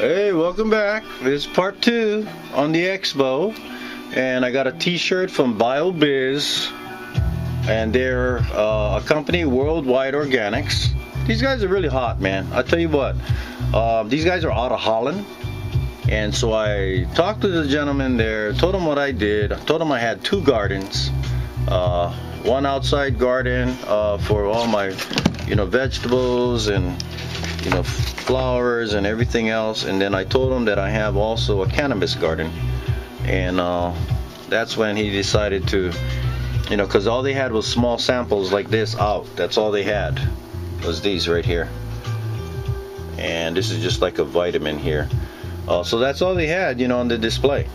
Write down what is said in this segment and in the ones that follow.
Hey, welcome back. This is part 2 on the Expo, and I got a t-shirt from BioBiz, and they're a company, Worldwide Organics. These guys are really hot, man. I tell you what, these guys are out of Holland, and so I talked to the gentleman there, told him what I did. I told him I had 2 gardens, one outside garden for all my vegetables and flowers and everything else, and then I told him that I have also a cannabis garden, and that's when he decided to, because all they had was small samples like this out. That's all they had was these right here, and this is just like a vitamin here. So that's all they had, on the display.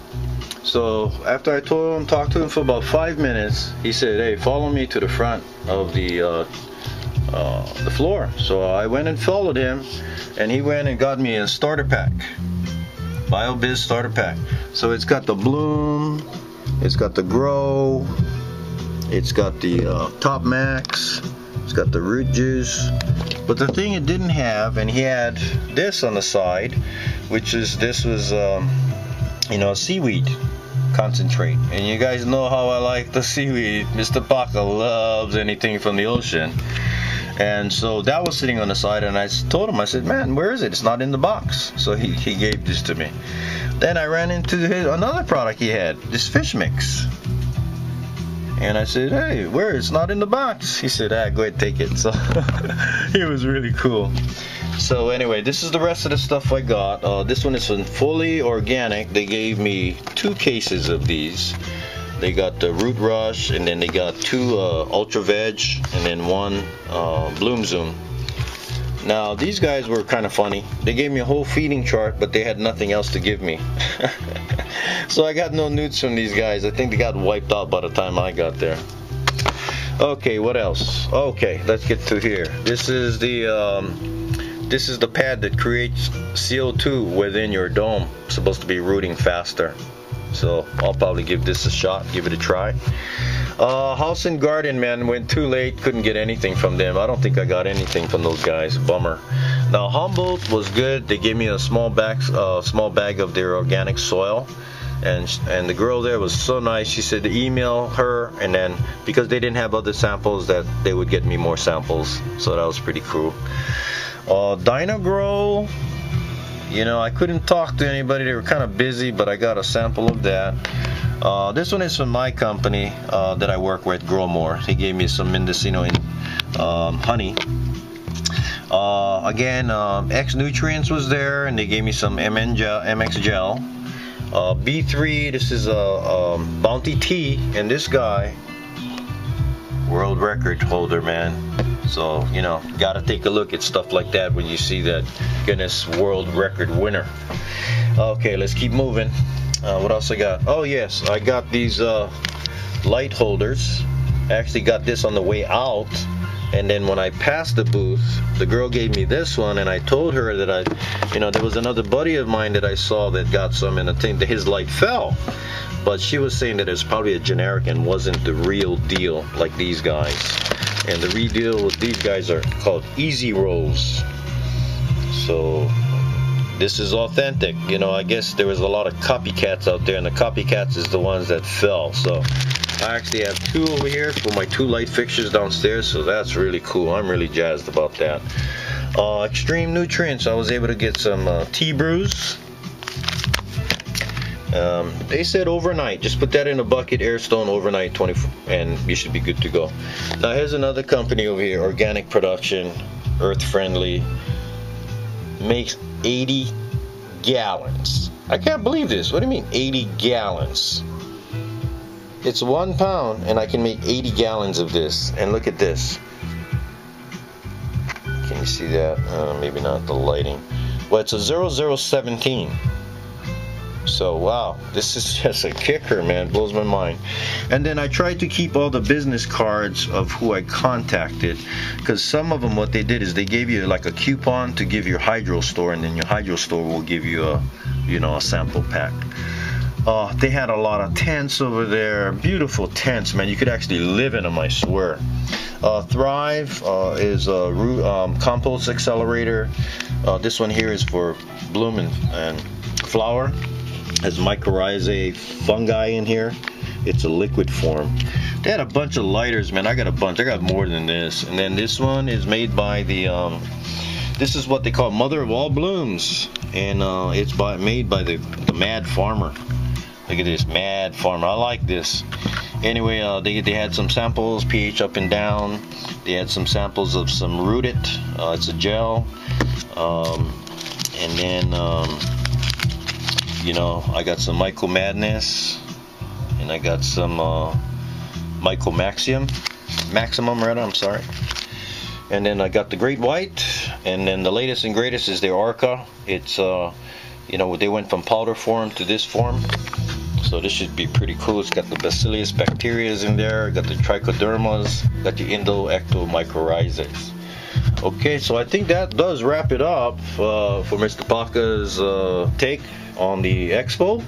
So after I talked to him for about 5 minutes, he said, "Hey, follow me to the front of the floor." So I went and followed him, and he went and got me a starter pack, BioBiz starter pack. So it's got the bloom, it's got the grow, it's got the top max, it's got the root juice. But the thing it didn't have, and he had this on the side, which is seaweed concentrate. And you guys know how I like the seaweed. Mr. Paca loves anything from the ocean. And so that was sitting on the side, and I told him, I said, "Man, where is it? It's not in the box." So he gave this to me. Then I ran into another product he had, this fish mix. And I said, "Hey, where? It's not in the box." He said, "Go ahead, take it." So he was really cool. So anyway, this is the rest of the stuff I got. This one is fully organic. They gave me 2 cases of these. They got the Root Rush, and then they got 2 Ultra Veg, and then 1 Bloom Zoom. Now these guys were kind of funny. They gave me a whole feeding chart, but they had nothing else to give me. So I got no newts from these guys. I think they got wiped out by the time I got there. Okay, what else? Okay, let's get to here. This is the pad that creates CO2 within your dome. It's supposed to be rooting faster. So I'll probably give this a shot, give it a try. House and Garden, man, went too late, couldn't get anything from them. I don't think I got anything from those guys. Bummer. Now Humboldt was good. They gave me a small bag of their organic soil, and the girl there was so nice. She said to email her, and then because they didn't have other samples, that they would get me more samples. So that was pretty cool. Dynagrow. I couldn't talk to anybody. They were kind of busy, but I got a sample of that. This one is from my company that I work with, Grow More. He gave me some Mendocino honey. Again, X Nutrients was there, and they gave me some MX Gel. B3, this is a Bounty Tea, and this guy, world record holder, man. So, gotta take a look at stuff like that when you see that Guinness World Record winner. Okay, let's keep moving. What else I got? Oh yes, I got these light holders. I actually got this on the way out, and then when I passed the booth, the girl gave me this one, and I told her that there was another buddy of mine that I saw that got some, and I think that his light fell. But she was saying that it's probably a generic and wasn't the real deal like these guys. And the real deal with these guys are called Easy Rolls. So this is authentic. I guess there was a lot of copycats out there, and the copycats is the ones that fell. So I actually have 2 over here for my 2 light fixtures downstairs, so that's really cool. I'm really jazzed about that. Extreme Nutrients, I was able to get some tea brews. They said overnight, just put that in a bucket, air stone overnight, 24, and you should be good to go. Now here's another company over here, Organic Production, Earth Friendly, makes 80 gallons. I can't believe this. What do you mean 80 gallons? It's 1 pound, and I can make 80 gallons of this. And look at this. Can you see that? Maybe not the lighting. Well, it's a 0017. So wow, this is just a kicker, man. Blows my mind. And then I tried to keep all the business cards of who I contacted, because some of them, what they did is they gave you like a coupon to give your hydro store, and then your hydro store will give you a sample pack. They had a lot of tents over there, beautiful tents, man. You could actually live in them, I swear. Thrive is a compost accelerator. This one here is for bloom and flower. Has mycorrhizae fungi in here. It's a liquid form. They had a bunch of lighters, man. I got a bunch. I got more than this. And then this one is made by the this is what they call Mother of All Blooms, and it's made by the Mad Farmer. Look at this, Mad Farmer. I like this. Anyway, they had some samples, pH up and down. They had some samples of some Root It. It's a gel. And then, you know, I got some Myco Madness, and I got some Myco Maximum rather. I'm sorry. And then I got the Great White, and then the latest and greatest is the Orca. It's you know, they went from powder form to this form. So this should be pretty cool. It's got the Bacillus bacterias in there, got the Trichodermas, got the Ectomycorrhizae. Okay, so I think that does wrap it up for Mr. Baca's take on the Expo.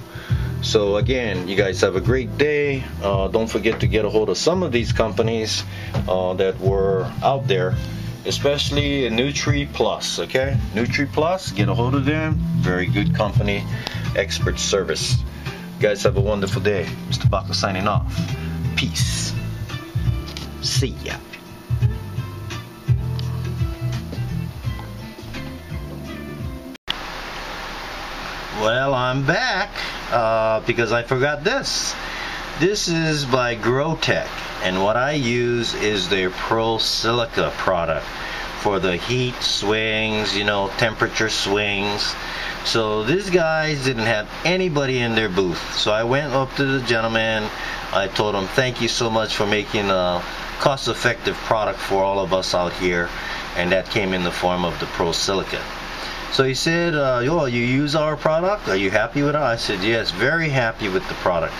So again, you guys have a great day. Don't forget to get a hold of some of these companies that were out there, especially Nutri Plus. Okay, Nutri Plus, get a hold of them. Very good company, expert service. You guys have a wonderful day. Mr. Baca signing off. Peace. See ya. Well, I'm back because I forgot this. This is by GrowTech, and what I use is their Pro Silica product for the heat swings, you know, temperature swings. So these guys didn't have anybody in their booth. So I went up to the gentleman. I told him, thank you so much for making a cost-effective product for all of us out here, and that came in the form of the Pro Silica. So he said, yo, you use our product? Are you happy with it? I said, yes, very happy with the product.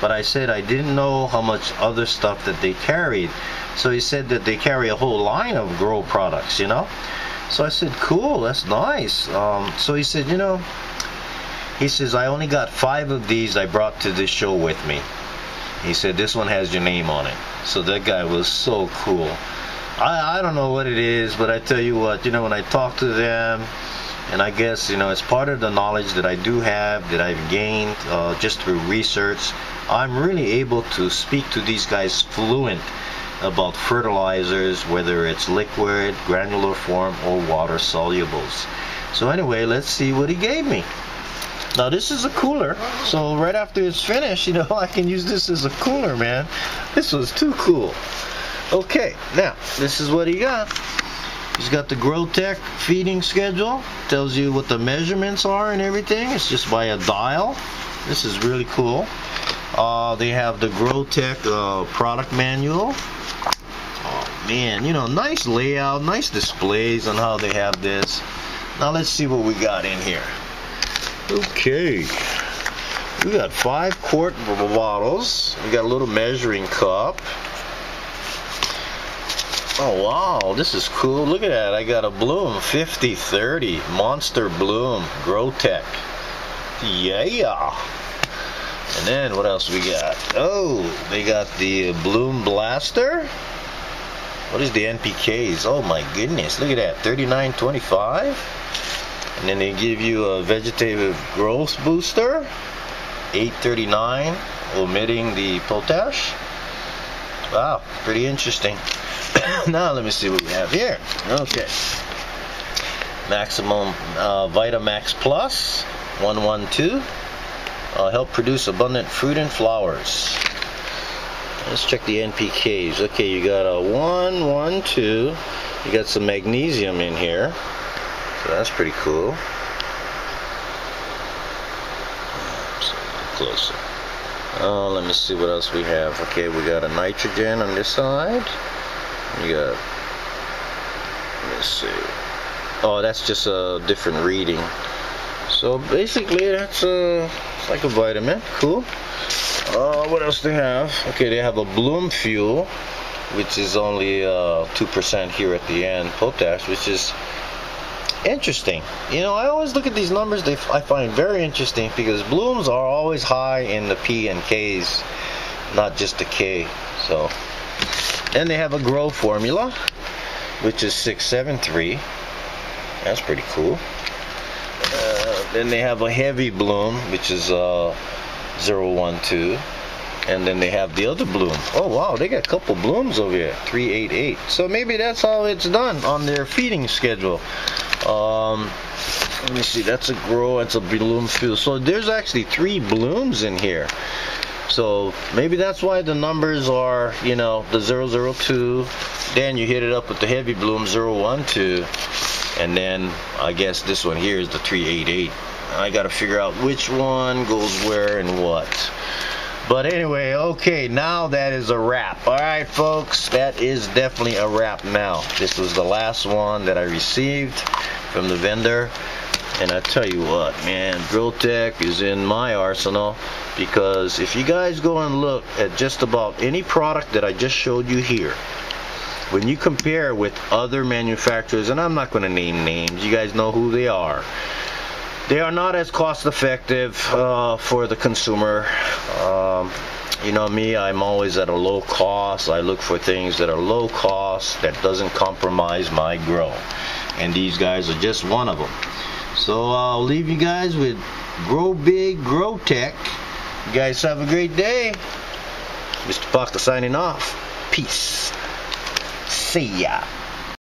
But I said I didn't know how much other stuff that they carried. So he said that they carry a whole line of grow products, you know. So I said, cool, that's nice. So he said, you know, he says, I only got 5 of these I brought to this show with me. He said, this one has your name on it. So that guy was so cool. I don't know what it is, but I tell you what, you know, when I talk to them, and I guess, you know, it's part of the knowledge that I do have, that I've gained just through research, I'm really able to speak to these guys fluent about fertilizers, whether it's liquid, granular form, or water solubles. So anyway, let's see what he gave me. Now this is a cooler, so right after it's finished, you know, I can use this as a cooler, man. This was too cool. Okay, now this is what he got. He's got the GrowTech feeding schedule. Tells you what the measurements are and everything. It's just by a dial. This is really cool. They have the GrowTech product manual. Oh man, you know, nice layout, nice displays on how they have this. Now let's see what we got in here. Okay, we got 5-quart bottles. We got a little measuring cup. Oh wow, this is cool. Look at that. I got a Bloom 5030 Monster Bloom GrowTech. Yeah. And then what else we got? Oh, they got the Bloom Blaster. What is the NPKs? Oh my goodness, look at that. 3925. And then they give you a vegetative growth booster. 839, omitting the potash. Wow, pretty interesting. Now let me see what we have here. Okay, Maximum Vitamax Plus 112 help produce abundant fruit and flowers. Let's check the NPKs. Okay, you got a 112. You got some magnesium in here, so that's pretty cool. Closer. Let me see what else we have. Okay, we got a nitrogen on this side. You got, let's see. Oh, that's just a different reading. So basically, that's it's like a vitamin. Cool. What else do they have? Okay, they have a Bloom Fuel, which is only 2% here at the end, potash, which is interesting. You know, I always look at these numbers. I find very interesting because blooms are always high in the P and Ks, not just the K. So. And they have a grow formula, which is 673. That's pretty cool. Then they have a heavy bloom, which is 012. And then they have the other bloom. Oh wow, they got a couple blooms over here. 388. So maybe that's how it's done on their feeding schedule. Let me see. That's a grow. That's a bloom field. So there's actually 3 blooms in here. So maybe that's why the numbers are, you know, the 002. Then you hit it up with the heavy bloom 012. And then I guess this one here is the 388. I got to figure out which one goes where and what. But anyway, okay, now that is a wrap. Alright folks, that is definitely a wrap now. This was the last one that I received from the vendor. And I tell you what, man, Grow Tech is in my arsenal, because if you guys go and look at just about any product that I just showed you here, when you compare with other manufacturers, and I'm not going to name names, you guys know who they are. They are not as cost effective for the consumer. You know me, I'm always at a low cost. I look for things that are low cost, that doesn't compromise my grow. And these guys are just one of them. So I'll leave you guys with Grow Big, Grow Tech. You guys have a great day. Mr. Paca signing off. Peace. See ya.